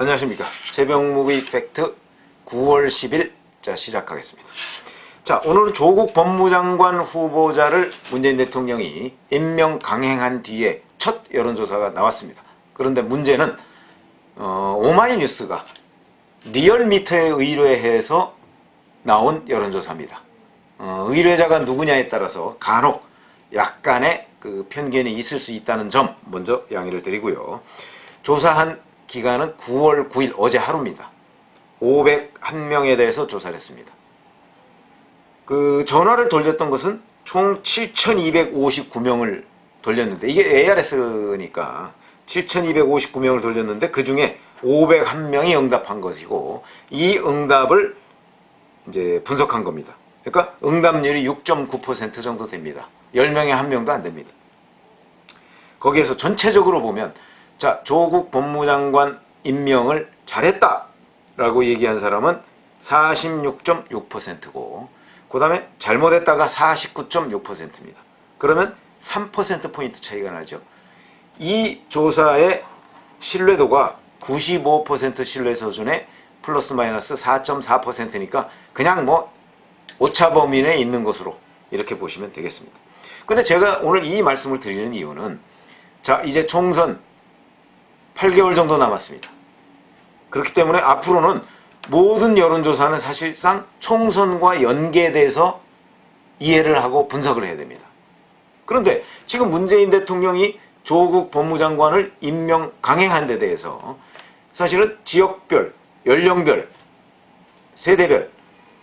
안녕하십니까. 최병묵의 팩트 9월 10일 자 시작하겠습니다. 자, 오늘은 조국 법무장관 후보자를 문재인 대통령이 임명 강행한 뒤에 첫 여론조사가 나왔습니다. 그런데 문제는 오마이뉴스가 리얼미터에 의뢰해서 나온 여론조사입니다. 의뢰자가 누구냐에 따라서 간혹 약간의 그 편견이 있을 수 있다는 점 먼저 양해를 드리고요. 조사한 기간은 9월 9일 어제 하루입니다. 501명에 대해서 조사를 했습니다. 그 전화를 돌렸던 것은 총 7,259명을 돌렸는데, 이게 ARS니까 7,259명을 돌렸는데 그 중에 501명이 응답한 것이고, 이 응답을 이제 분석한 겁니다. 그러니까 응답률이 6.9% 정도 됩니다. 10명에 1명도 안 됩니다. 거기에서 전체적으로 보면, 자, 조국 법무장관 임명을 잘했다라고 얘기한 사람은 46.6%고, 그 다음에 잘못했다가 49.6%입니다. 그러면 3%포인트 차이가 나죠. 이 조사의 신뢰도가 95% 신뢰 수준에 플러스 마이너스 4.4%니까 그냥 뭐 오차 범위 내에 있는 것으로 이렇게 보시면 되겠습니다. 근데 제가 오늘 이 말씀을 드리는 이유는, 자, 이제 총선 8개월 정도 남았습니다. 그렇기 때문에 앞으로는 모든 여론조사는 사실상 총선과 연계돼서 이해를 하고 분석을 해야 됩니다. 그런데 지금 문재인 대통령이 조국 법무장관을 임명 강행한 데 대해서 사실은 지역별, 연령별, 세대별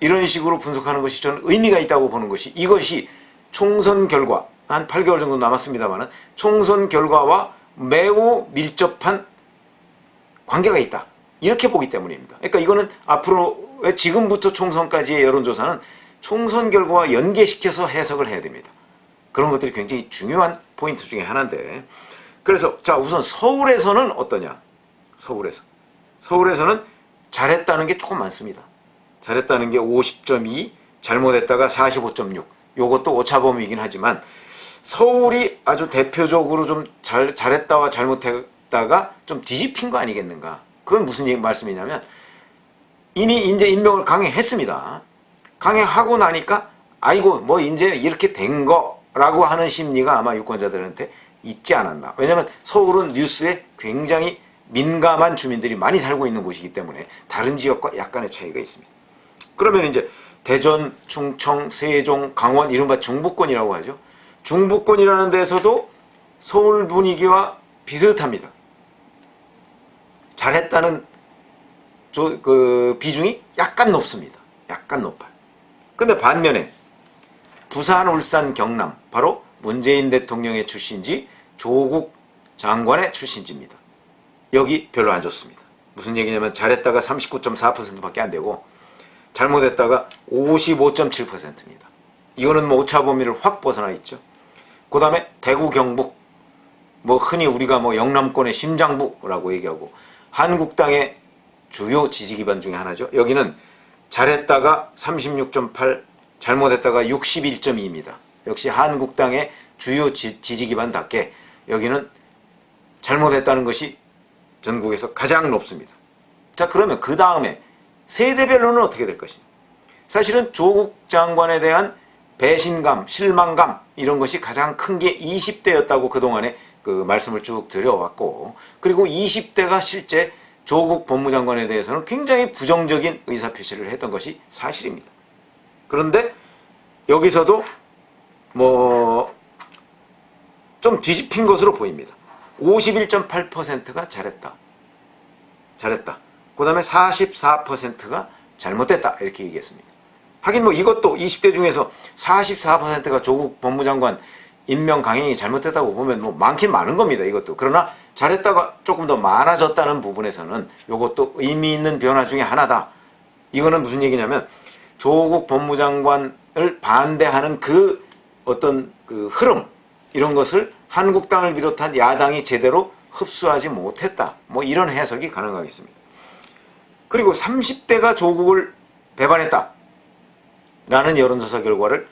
이런 식으로 분석하는 것이 저는 의미가 있다고 보는 것이, 이것이 총선 결과, 한 8개월 정도 남았습니다만 총선 결과와 매우 밀접한 관계가 있다, 이렇게 보기 때문입니다. 그러니까 이거는 앞으로 지금부터 총선까지의 여론조사는 총선 결과와 연계시켜서 해석을 해야 됩니다. 그런 것들이 굉장히 중요한 포인트 중에 하나인데, 그래서 자, 우선 서울에서는 어떠냐. 서울에서는 잘했다는 게 조금 많습니다. 잘했다는 게 50.2, 잘못했다가 45.6. 요것도 오차범위이긴 하지만 서울이 아주 대표적으로 좀 잘했다와 잘못했다가 좀 뒤집힌 거 아니겠는가. 그건 무슨 말씀이냐면, 이미 이제 임명을 강행했습니다. 강행하고 나니까 아이고 뭐 이제 이렇게 된 거라고 하는 심리가 아마 유권자들한테 있지 않았나. 왜냐하면 서울은 뉴스에 굉장히 민감한 주민들이 많이 살고 있는 곳이기 때문에 다른 지역과 약간의 차이가 있습니다. 그러면 이제 대전, 충청, 세종, 강원, 이른바 중부권이라고 하죠. 중부권이라는 데서도 서울 분위기와 비슷합니다. 잘했다는 그 비중이 약간 높습니다. 약간 높아요. 근데 반면에 부산, 울산, 경남, 바로 문재인 대통령의 출신지, 조국 장관의 출신지입니다. 여기 별로 안 좋습니다. 무슨 얘기냐면 잘했다가 39.4%밖에 안 되고 잘못했다가 55.7%입니다. 이거는 뭐 오차 범위를 확 벗어나 있죠. 그 다음에 대구, 경북, 뭐 흔히 우리가 뭐 영남권의 심장부라고 얘기하고, 한국당의 주요 지지기반 중에 하나죠. 여기는 잘했다가 36.8, 잘못했다가 61.2입니다. 역시 한국당의 주요 지지기반답게 여기는 잘못했다는 것이 전국에서 가장 높습니다. 자, 그러면 그 다음에 세대별로는 어떻게 될 것이냐. 사실은 조국 장관에 대한 배신감, 실망감, 이런 것이 가장 큰 게 20대였다고 그동안에 그 말씀을 쭉 드려왔고, 그리고 20대가 실제 조국 법무장관에 대해서는 굉장히 부정적인 의사표시를 했던 것이 사실입니다. 그런데 여기서도 뭐 좀 뒤집힌 것으로 보입니다. 51.8%가 잘했다. 그 다음에 44%가 잘못됐다, 이렇게 얘기했습니다. 하긴 뭐 이것도 20대 중에서 44%가 조국 법무장관 임명 강행이 잘못됐다고 보면 뭐 많긴 많은 겁니다, 이것도. 그러나 잘했다가 조금 더 많아졌다는 부분에서는 이것도 의미 있는 변화 중에 하나다. 이거는 무슨 얘기냐면, 조국 법무장관을 반대하는 그 어떤 그 흐름, 이런 것을 한국당을 비롯한 야당이 제대로 흡수하지 못했다, 뭐 이런 해석이 가능하겠습니다. 그리고 30대가 조국을 배반했다 라는 여론조사 결과를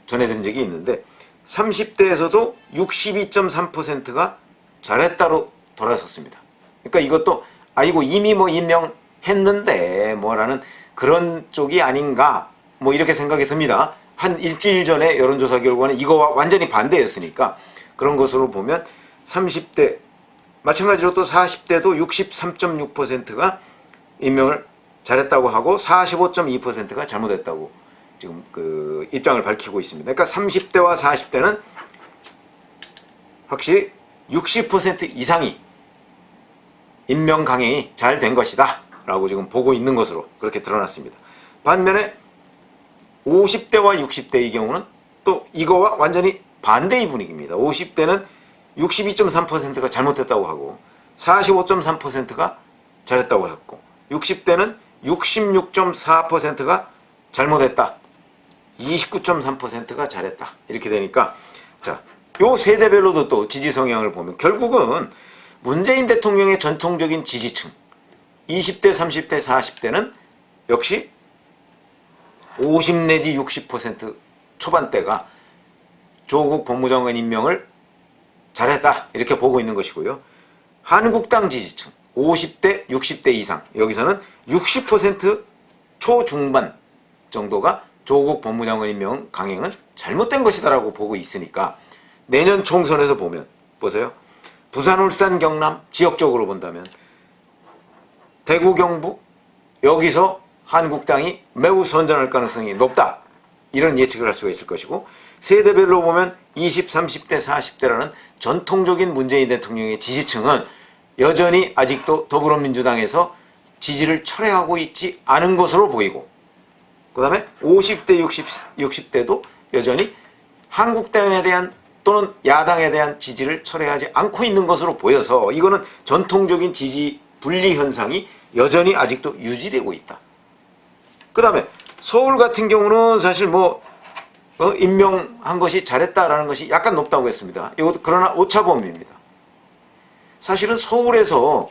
전해드린 적이 있는데, 30대에서도 62.3%가 잘했다로 돌아섰습니다. 그러니까 이것도 아이고 이미 뭐 임명했는데 뭐라는 그런 쪽이 아닌가 뭐 이렇게 생각이 듭니다. 한 일주일 전에 여론조사 결과는 이거와 완전히 반대였으니까 그런 것으로 보면 30대 마찬가지로 또 40대도 63.6%가 임명을 잘했다고 하고 45.2%가 잘못했다고 지금 그 입장을 밝히고 있습니다. 그러니까 30대와 40대는 확실히 60% 이상이 임명 강행이 잘 된 것이다 라고 지금 보고 있는 것으로 그렇게 드러났습니다. 반면에 50대와 60대의 경우는 또 이거와 완전히 반대의 분위기입니다. 50대는 62.3%가 잘못했다고 하고 45.3%가 잘했다고 했고 60대는 66.4%가 잘못했다. 29.3%가 잘했다. 이렇게 되니까 자, 요 세대별로도 또 지지 성향을 보면 결국은 문재인 대통령의 전통적인 지지층 20대, 30대, 40대는 역시 50 내지 60% 초반대가 조국 법무장관 임명을 잘했다 이렇게 보고 있는 것이고요. 한국당 지지층 50대, 60대 이상 여기서는 60% 초중반 정도가 조국 법무장관 임명 강행은 잘못된 것이다라고 보고 있으니까 내년 총선에서 보면 보세요. 부산, 울산, 경남 지역적으로 본다면 대구, 경북 여기서 한국당이 매우 선전할 가능성이 높다. 이런 예측을 할 수가 있을 것이고 세대별로 보면 20, 30대, 40대라는 전통적인 문재인 대통령의 지지층은 여전히 아직도 더불어민주당에서 지지를 철회하고 있지 않은 것으로 보이고 그 다음에 50대, 60대도 여전히 한국당에 대한 또는 야당에 대한 지지를 철회하지 않고 있는 것으로 보여서 이거는 전통적인 지지 분리 현상이 여전히 아직도 유지되고 있다. 그 다음에 서울 같은 경우는 사실 뭐 임명한 것이 잘했다라는 것이 약간 높다고 했습니다. 이것도 그러나 오차범위입니다. 사실은 서울에서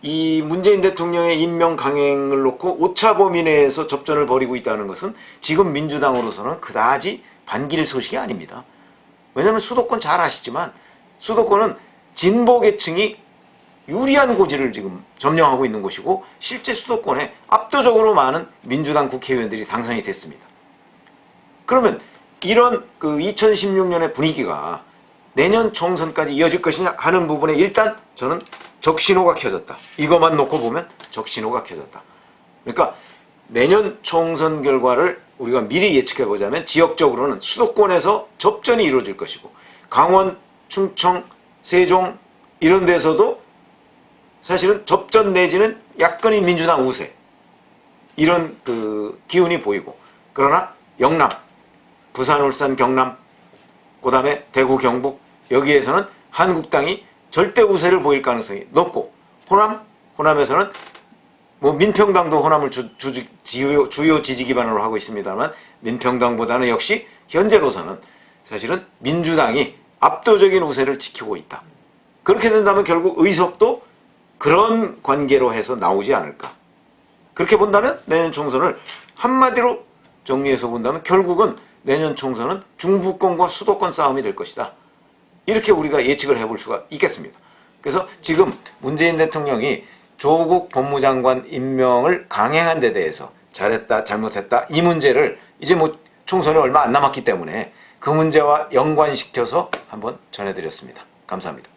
이 문재인 대통령의 임명 강행을 놓고 오차범위 내에서 접전을 벌이고 있다는 것은 지금 민주당으로서는 그다지 반길 소식이 아닙니다. 왜냐하면 수도권 잘 아시지만 수도권은 진보 계층이 유리한 고지를 지금 점령하고 있는 곳이고 실제 수도권에 압도적으로 많은 민주당 국회의원들이 당선이 됐습니다. 그러면 이런 그 2016년의 분위기가 내년 총선까지 이어질 것이냐 하는 부분에 일단 저는 적신호가 켜졌다. 이것만 놓고 보면 적신호가 켜졌다. 그러니까 내년 총선 결과를 우리가 미리 예측해 보자면 지역적으로는 수도권에서 접전이 이루어질 것이고 강원, 충청, 세종 이런 데서도 사실은 접전 내지는 약간의 민주당 우세 이런 그 기운이 보이고 그러나 영남, 부산, 울산, 경남 그 다음에 대구, 경북 여기에서는 한국당이 절대 우세를 보일 가능성이 높고 호남에서는 뭐 민평당도 호남을 주요 지지 기반으로 하고 있습니다만 민평당보다는 역시 현재로서는 사실은 민주당이 압도적인 우세를 지키고 있다. 그렇게 된다면 결국 의석도 그런 관계로 해서 나오지 않을까. 그렇게 본다면 내년 총선을 한마디로 정리해서 본다면 결국은 내년 총선은 중부권과 수도권 싸움이 될 것이다. 이렇게 우리가 예측을 해볼 수가 있겠습니다. 그래서 지금 문재인 대통령이 조국 법무장관 임명을 강행한 데 대해서 잘했다, 잘못했다 이 문제를 이제 뭐 총선이 얼마 안 남았기 때문에 그 문제와 연관시켜서 한번 전해드렸습니다. 감사합니다.